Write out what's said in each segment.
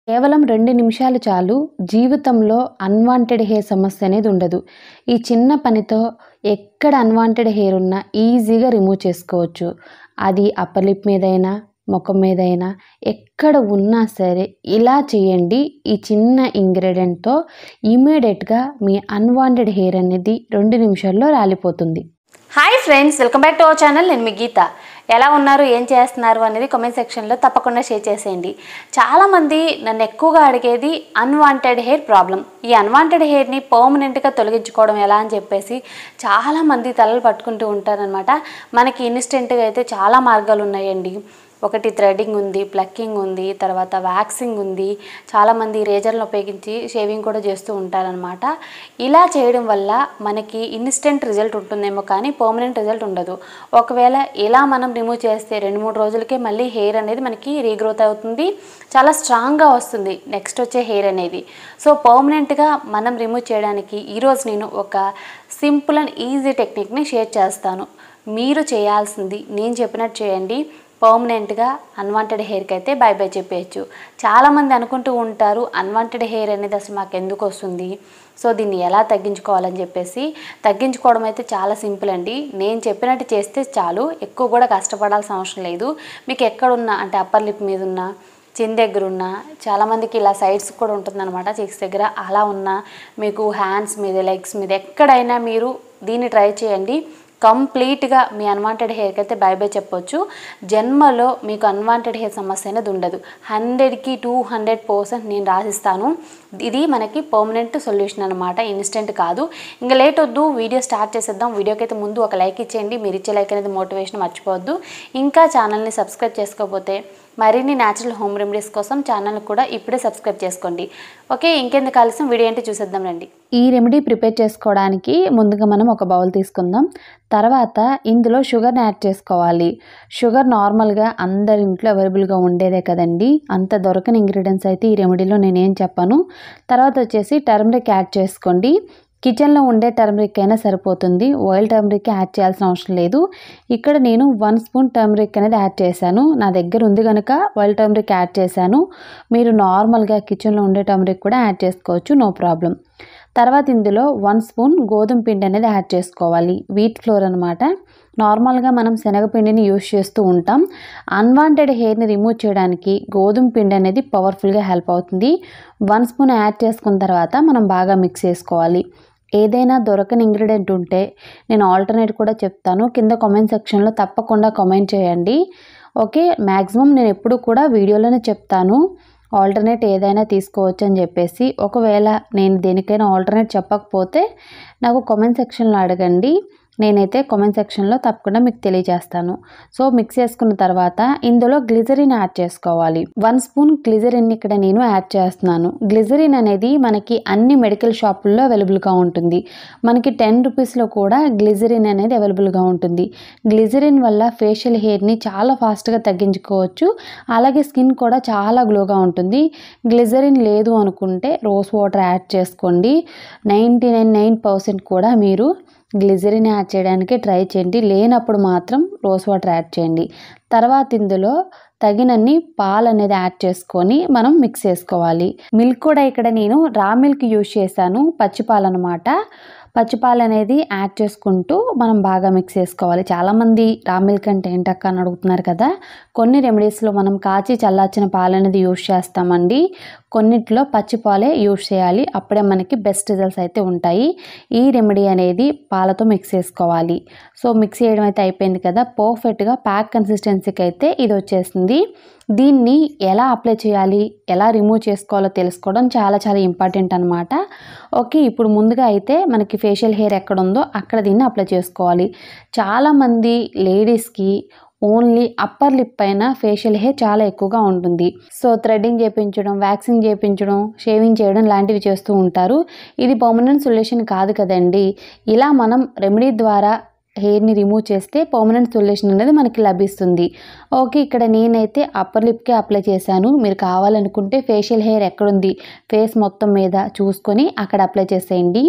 కేవలం 2 నిమిషాలు చాలు జీవితంలో అన్‌వాంటెడ్ హెయిర్ సమస్య అనేది ఉండదు. ఈ చిన్న పనితో ఎక్కడ అన్‌వాంటెడ్ హెయిర్ ఉన్నా ఈజీగా రిమూవ్ చేసుకోవచ్చు. అది అప్పర్ లిప్ మీదైనా, మొఖం మీదైనా ఎక్కడ ఉన్నా సరే ఇలా చేయండి. ఈ చిన్న ఇంగ్రీడియెంట్‌తో ఇమ్మీడియేట్‌గా మీ అన్‌వాంటెడ్ హెయిర్ అనేది 2 నిమిషాల్లో రాలిపోతుంది. Hi friends, welcome back to our channel. నేను మీ గీత. ఎలా ఉన్నారు, ఏం చేస్తున్నారు అనేది కామెంట్ సెక్షన్లో తప్పకుండా షేర్ చేసేయండి. చాలామంది నన్ను ఎక్కువగా అడిగేది అన్వాంటెడ్ హెయిర్ ప్రాబ్లం. ఈ అన్వాంటెడ్ హెయిర్ని పర్మనెంట్గా తొలగించుకోవడం ఎలా అని చెప్పేసి చాలామంది తలలు పట్టుకుంటూ ఉంటారనమాట. మనకి ఇన్స్టెంట్గా అయితే చాలా మార్గాలు ఉన్నాయండి. ఒకటి థ్రెడ్డింగ్ ఉంది, ప్లక్కింగ్ ఉంది, తర్వాత వ్యాక్సింగ్ ఉంది. చాలామంది రేజర్లను ఉపయోగించి షేవింగ్ కూడా చేస్తూ ఉంటారనమాట. ఇలా చేయడం వల్ల మనకి ఇన్స్టెంట్ రిజల్ట్ ఉంటుందేమో కానీ పర్మనెంట్ రిజల్ట్ ఉండదు. ఒకవేళ ఇలా మనం రిమూవ్ చేస్తే 2-3 రోజులకే మళ్ళీ హెయిర్ అనేది మనకి రీగ్రోత్ అవుతుంది, చాలా స్ట్రాంగ్గా వస్తుంది నెక్స్ట్ వచ్చే హెయిర్ అనేది. సో పర్మనెంట్గా మనం రిమూవ్ చేయడానికి ఈరోజు నేను ఒక సింపుల్ అండ్ ఈజీ టెక్నిక్ని షేర్ చేస్తాను. మీరు చేయాల్సింది నేను చెప్పినట్టు చేయండి. పర్మనెంట్గా అన్వాంటెడ్ హెయిర్కి అయితే బై బై చెప్పేయచ్చు. చాలామంది అనుకుంటూ ఉంటారు అన్వాంటెడ్ హెయిర్ అనేది అసలు మాకు ఎందుకు వస్తుంది, సో దీన్ని ఎలా తగ్గించుకోవాలని చెప్పేసి. తగ్గించుకోవడం అయితే చాలా సింపుల్ అండి. నేను చెప్పినట్టు చేస్తే చాలు, ఎక్కువ కూడా కష్టపడాల్సిన అవసరం లేదు. మీకు ఎక్కడున్నా అంటే అప్పర్ లిప్ మీద ఉన్న, చిన్ దగ్గర ఉన్న, చాలామందికి ఇలా సైడ్స్ కూడా ఉంటుందన్నమాట, చిక్స్ దగ్గర అలా ఉన్న, మీకు హ్యాండ్స్ మీద, లెగ్స్ మీద ఎక్కడైనా మీరు దీన్ని ట్రై చేయండి. కంప్లీట్గా మీ అన్వాంటెడ్ హెయిర్కి అయితే బై బై చెప్పొచ్చు. జన్మలో మీకు అన్వాంటెడ్ హెయిర్ సమస్య అనేది ఉండదు. 100కి 200% నేను రాసిస్తాను. ఇది మనకి పర్మనెంట్ సొల్యూషన్ అనమాట, ఇన్స్టెంట్ కాదు. ఇంకా లేట్ వద్దు, వీడియో స్టార్ట్ చేసేద్దాం. వీడియోకి అయితే ముందు ఒక లైక్ ఇచ్చేయండి. మీరు ఇచ్చే లైక్ అనేది మోటివేషన్, మర్చిపోవద్దు. ఇంకా ఛానల్ని సబ్స్క్రైబ్ చేసుకోకపోతే మరిన్ని న్యాచురల్ హోమ్ రెమెడీస్ కోసం ఛానల్ కూడా ఇప్పుడే సబ్స్క్రైబ్ చేసుకోండి. ఓకే, ఇంకెందుకు ఆలస్యం, వీడియో ఏంటి చూసేద్దాం రండి. ఈ రెమెడీ ప్రిపేర్ చేసుకోవడానికి ముందుగా మనం ఒక బౌల్ తీసుకుందాం. తర్వాత ఇందులో షుగర్ని యాడ్ చేసుకోవాలి. షుగర్ నార్మల్గా అందరి ఇంట్లో అవైలబుల్గా ఉండేదే కదండి, అంత దొరకని ఇంగ్రీడియంట్స్ అయితే ఈ రెమెడీలో నేనేం చెప్పను. తర్వాత వచ్చేసి టర్మరిక్ యాడ్ చేసుకోండి. కిచెన్లో ఉండే టర్మరిక్ అయినా సరిపోతుంది, ఆయిల్ టర్మరిక్ యాడ్ చేయాల్సిన అవసరం లేదు. ఇక్కడ నేను 1 స్పూన్ టర్మరిక్ అనేది యాడ్ చేశాను. నా దగ్గర ఉంది కనుక ఆయిల్ టర్మరిక్ యాడ్ చేశాను. మీరు నార్మల్గా కిచెన్లో ఉండే టర్మరిక్ కూడా యాడ్ చేసుకోవచ్చు, నో ప్రాబ్లం. తర్వాత ఇందులో 1 స్పూన్ గోధుమ పిండి అనేది యాడ్ చేసుకోవాలి. వీట్ ఫ్లోర్ అనమాట. నార్మల్గా మనం శనగపిండిని యూస్ చేస్తూ ఉంటాం. అన్వాంటెడ్ హెయిర్ని రిమూవ్ చేయడానికి గోధుమ పిండి అనేది పవర్ఫుల్గా హెల్ప్ అవుతుంది. 1 స్పూన్ యాడ్ చేసుకున్న తర్వాత మనం బాగా మిక్స్ చేసుకోవాలి. ఏదైనా దొరకని ఇంగ్రీడియంట్ ఉంటే నేను ఆల్టర్నేట్ కూడా చెప్తాను, కింద కామెంట్ సెక్షన్లో తప్పకుండా కామెంట్ చేయండి. ఓకే, మ్యాక్సిమం నేను ఎప్పుడు కూడా వీడియోలోనే చెప్తాను ఆల్టర్నేట్ ఏదైనా తీసుకోవచ్చు అని చెప్పేసి. ఒకవేళ నేను దేనికైనా ఆల్టర్నేట్ చెప్పకపోతే నాకు కామెంట్ సెక్షన్లో అడగండి, నేనైతే కామెంట్ సెక్షన్లో తప్పకుండా మీకు తెలియజేస్తాను. సో మిక్స్ చేసుకున్న తర్వాత ఇందులో గ్లిజరిన్ యాడ్ చేసుకోవాలి. 1 స్పూన్ గ్లిజరిన్ ఇక్కడ నేను యాడ్ చేస్తున్నాను. గ్లిజరిన్ అనేది మనకి అన్ని మెడికల్ షాపుల్లో అవైలబుల్గా ఉంటుంది. మనకి 10 రూపీస్లో కూడా గ్లిజరిన్ అనేది అవైలబుల్గా ఉంటుంది. గ్లిజరిన్ వల్ల ఫేషియల్ హెయిర్ని చాలా ఫాస్ట్గా తగ్గించుకోవచ్చు, అలాగే స్కిన్ కూడా చాలా గ్లోగా ఉంటుంది. గ్లిజరిన్ లేదు అనుకుంటే రోజ్ వాటర్ యాడ్ చేసుకోండి. 99% కూడా మీరు గ్లిజరిన్ యాడ్ చేయడానికి ట్రై చేయండి, లేనప్పుడు మాత్రం రోజ్ వాటర్ యాడ్ చేయండి. తర్వాత ఇందులో తగినన్ని పాలు అనేది యాడ్ చేసుకొని మనం మిక్స్ చేసుకోవాలి. మిల్క్ కూడా ఇక్కడ నేను రా మిల్క్ యూజ్ చేశాను, పచ్చిపాలు అనమాట. పచ్చిపాలు అనేది యాడ్ చేసుకుంటూ మనం బాగా మిక్స్ చేసుకోవాలి. చాలామంది రా మిల్క్ అంటే ఏంటక్క అని అడుగుతున్నారు కదా. కొన్ని రెమెడీస్లో మనం కాచి చల్లార్చిన పాలు అనేది యూజ్ చేస్తామండి, కొన్నిట్లో పచ్చిపాలే యూజ్ చేయాలి, అప్పుడే మనకి బెస్ట్ రిజల్ట్స్ అయితే ఉంటాయి. ఈ రెమెడీ అనేది పాలతో మిక్స్ చేసుకోవాలి. సో మిక్స్ చేయడం అయితే అయిపోయింది కదా, పర్ఫెక్ట్గా ప్యాక్ కన్సిస్టెన్సీకి అయితే ఇది వచ్చేసింది. దీన్ని ఎలా అప్లై చేయాలి, ఎలా రిమూవ్ చేసుకోవాలో తెలుసుకోవడం చాలా చాలా ఇంపార్టెంట్ అనమాట. ఓకే, ఇప్పుడు ముందుగా అయితే మనకి ఫేషియల్ హెయిర్ ఎక్కడ ఉందో అక్కడ దీన్ని అప్లై చేసుకోవాలి. చాలామంది లేడీస్కి ఓన్లీ అప్పర్ లిప్ పైన ఫేషియల్ హెయిర్ చాలా ఎక్కువగా ఉంటుంది. సో థ్రెడ్డింగ్ చేయించడం, వ్యాక్సింగ్ చేయించడం, షేవింగ్ చేయడం లాంటివి చేస్తూ ఉంటారు. ఇది పర్మనెంట్ సొల్యూషన్ కాదు కదండి. ఇలా మనం రెమెడీ ద్వారా హెయిర్ని రిమూవ్ చేస్తే పర్మనెంట్ సొల్యూషన్ అనేది మనకి లభిస్తుంది. ఓకే, ఇక్కడ నేనైతే అప్పర్ లిప్కే అప్లై చేశాను. మీరు కావాలనుకుంటే ఫేషియల్ హెయిర్ ఎక్కడుంది ఫేస్ మొత్తం మీద చూసుకొని అక్కడ అప్లై చేసేయండి.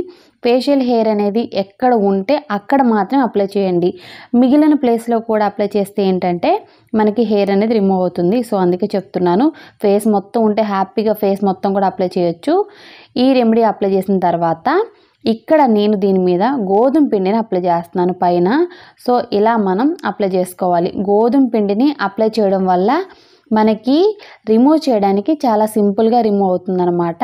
ఫేషియల్ హెయిర్ అనేది ఎక్కడ ఉంటే అక్కడ మాత్రం అప్లై చేయండి. మిగిలిన ప్లేస్లో కూడా అప్లై చేస్తే ఏంటంటే మనకి హెయిర్ అనేది రిమూవ్ అవుతుంది. సో అందుకే చెప్తున్నాను, ఫేస్ మొత్తం ఉంటే హ్యాపీగా ఫేస్ మొత్తం కూడా అప్లై చేయొచ్చు. ఈ రెమెడీ అప్లై చేసిన తర్వాత ఇక్కడ నేను దీని మీద గోధుమ పిండిని అప్లై చేస్తున్నాను పైన. సో ఇలా మనం అప్లై చేసుకోవాలి. గోధుమ పిండిని అప్లై చేయడం వల్ల మనకి రిమూవ్ చేయడానికి చాలా సింపుల్గా రిమూవ్ అవుతుందన్నమాట.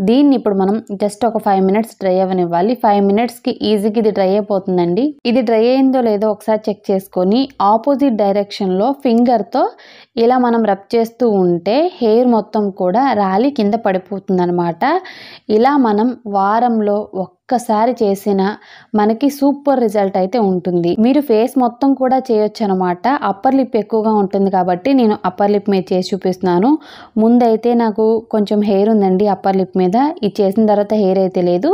దీన్ని ఇప్పుడు మనం జస్ట్ ఒక 5 మినిట్స్ డ్రై అవ్వనివ్వాలి. 5 మినిట్స్కి ఈజీగా ఇది డ్రై అయిపోతుందండి. ఇది డ్రై అయిందో లేదో ఒకసారి చెక్ చేసుకొని ఆపోజిట్ డైరెక్షన్లో ఫింగర్తో ఇలా మనం రబ్ చేస్తూ ఉంటే హెయిర్ మొత్తం కూడా రాలి కింద పడిపోతుందన్నమాట. ఇలా మనం వారంలో ఒక్కసారి చేసిన మనకి సూపర్ రిజల్ట్ అయితే ఉంటుంది. మీరు ఫేస్ మొత్తం కూడా చేయొచ్చు అనమాట. అప్పర్ లిప్ ఎక్కువగా ఉంటుంది కాబట్టి నేను అప్పర్ లిప్ మీద చేసి చూపిస్తున్నాను. ముందైతే నాకు కొంచెం హెయిర్ ఉందండి అప్పర్ లిప్ మీద. ఇది చేసిన తర్వాత హెయిర్ అయితే లేదు.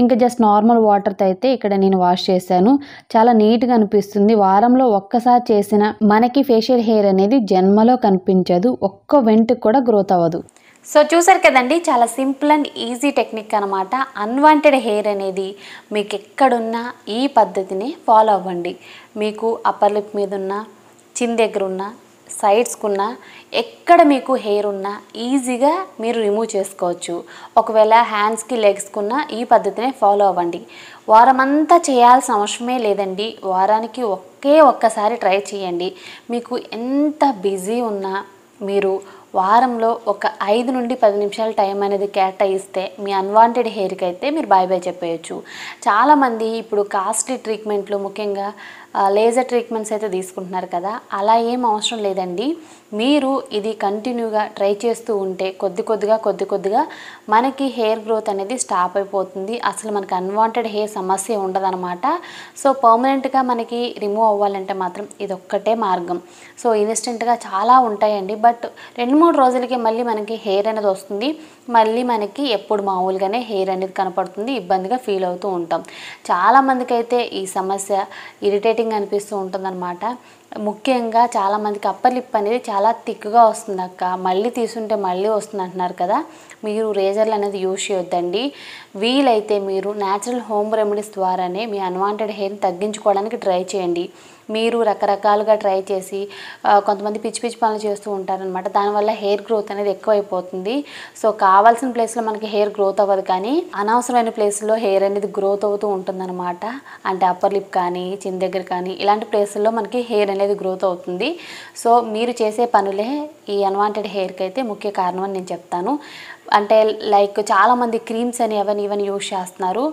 ఇంకా జస్ట్ నార్మల్ వాటర్తో అయితే ఇక్కడ నేను వాష్ చేశాను. చాలా నీట్గా అనిపిస్తుంది. వారంలో ఒక్కసారి చేసిన మనకి ఫేషియల్ హెయిర్ అనేది జన్మలో కనిపించదు. ఒక్క వెంట్రుక కూడా గ్రోత్ అవ్వదు. సో చూసారు కదండి, చాలా సింపుల్ అండ్ ఈజీ టెక్నిక్ అనమాట. అన్వాంటెడ్ హెయిర్ అనేది మీకు ఎక్కడున్నా ఈ పద్ధతిని ఫాలో అవ్వండి. మీకు అప్పర్ లిప్ మీద ఉన్న, చిన్ దగ్గర ఉన్న, సైడ్స్కున్న, ఎక్కడ మీకు హెయిర్ ఉన్నా ఈజీగా మీరు రిమూవ్ చేసుకోవచ్చు. ఒకవేళ హ్యాండ్స్కి లెగ్స్కున్న ఈ పద్ధతిని ఫాలో అవ్వండి. వారమంతా చేయాల్సిన అవసరమే లేదండి. వారానికి ఒక్కసారి ట్రై చేయండి. మీకు ఎంత బిజీ ఉన్నా మీరు వారంలో ఒక 5 నుండి 10 నిమిషాల టైం అనేది కేటాయిస్తే మీ అన్వాంటెడ్ హెయిర్కి అయితే మీరు బాయ్ బాయ్ చెప్పేయచ్చు. చాలామంది ఇప్పుడు కాస్ట్లీ ట్రీట్మెంట్లు, ముఖ్యంగా లేజర్ ట్రీట్మెంట్స్ అయితే తీసుకుంటున్నారు కదా, అలా ఏం అవసరం లేదండి. మీరు ఇది కంటిన్యూగా ట్రై చేస్తూ ఉంటే కొద్ది కొద్దిగా మనకి హెయిర్ గ్రోత్ అనేది స్టాప్ అయిపోతుంది. అసలు మనకి అన్వాంటెడ్ హెయిర్ సమస్య ఉండదన్నమాట. సో పర్మనెంట్గా మనకి రిమూవ్ అవ్వాలంటే మాత్రం ఇది ఒక్కటే మార్గం. సో ఇన్స్టెంట్గా చాలా ఉంటాయండి, బట్ 2-3 రోజులకి మళ్ళీ మనకి హెయిర్ అనేది వస్తుంది. మళ్ళీ మనకి ఎప్పుడు మామూలుగానే హెయిర్ అనేది కనపడుతుంది. ఇబ్బందిగా ఫీల్ అవుతూ ఉంటాం. చాలామందికి అయితే ఈ సమస్య ఇరిటేటింగ్ అనిపిస్తూ ఉంటుందన్నమాట. ముఖ్యంగా చాలామందికి అప్పర్ లిప్ అనేది చాలా థిక్గా వస్తుంది అక్క, మళ్ళీ తీసుంటే మళ్ళీ వస్తుంది అంటున్నారు కదా. మీరు రేజర్లు అనేది యూజ్ చేయొద్దండి. వీలైతే మీరు న్యాచురల్ హోమ్ రెమెడీస్ ద్వారానే మీ అన్వాంటెడ్ హెయిర్ని తగ్గించుకోవడానికి ట్రై చేయండి. మీరు రకరకాలుగా ట్రై చేసి కొంతమంది పిచ్చి పనులు చేస్తూ ఉంటారనమాట. దానివల్ల హెయిర్ గ్రోత్ అనేది ఎక్కువైపోతుంది. సో కావాల్సిన ప్లేస్లో మనకి హెయిర్ గ్రోత్ అవ్వదు, కానీ అనవసరమైన ప్లేస్లో హెయిర్ అనేది గ్రోత్ అవుతూ ఉంటుందన్నమాట. అంటే అప్పర్ లిప్ కానీ, చిన్ దగ్గర కానీ ఇలాంటి ప్లేసుల్లో మనకి హెయిర్ అనేది గ్రోత్ అవుతుంది. సో మీరు చేసే పనులే ఈ అన్వాంటెడ్ హెయిర్కి అయితే ముఖ్య కారణం అని నేను చెప్తాను. అంటే లైక్ చాలామంది క్రీమ్స్ అని ఇవన్నీ యూజ్ చేస్తున్నారు.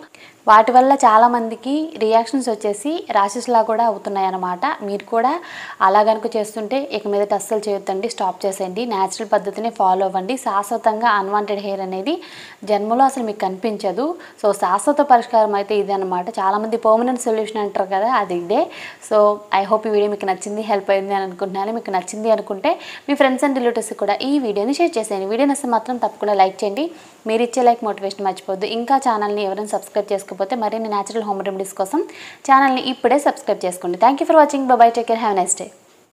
వాటి వల్ల చాలామందికి రియాక్షన్స్ వచ్చేసి ర్యాషెస్లా కూడా అవుతున్నాయి అన్నమాట. మీరు కూడా అలా కనుక చేస్తుంటే ఇక మీదట అస్సలు చేయొద్దండి, స్టాప్ చేసేయండి. న్యాచురల్ పద్ధతిని ఫాలో అవ్వండి. శాశ్వతంగా అన్వాంటెడ్ హెయిర్ అనేది జన్మలో అసలు మీకు కనిపించదు. సో శాశ్వత పరిష్కారం అయితే ఇదే అనమాట. చాలామంది పర్మనెంట్ సొల్యూషన్ అంటారు కదా, అది ఇదే. సో ఐ హోప్ ఈ వీడియో మీకు నచ్చింది, హెల్ప్ అయింది అని అనుకుంటున్నాను. మీకు నచ్చింది అనుకుంటే మీ ఫ్రెండ్స్ అండ్ రిలేటివ్స్కి కూడా ఈ వీడియోని షేర్ చేసేయండి. వీడియో నచ్చితే మాత్రం తప్పకుండా లైక్ చేయండి. మీరు ఇచ్చే లైక్ మోటివేషన్ మర్చిపోద్దు. ఇంకా ఛానల్ని ఎవరైనా సబ్స్క్రైబ్ చేసుకోకపోతే మరిన్ని న్యాచురల్ హోమ్ రెమెడీస్ కోసం ఛానల్ని ఇప్పుడే సబ్స్క్రైబ్ చేసుకోండి. Thank you for watching. By by, take care, have a nice day.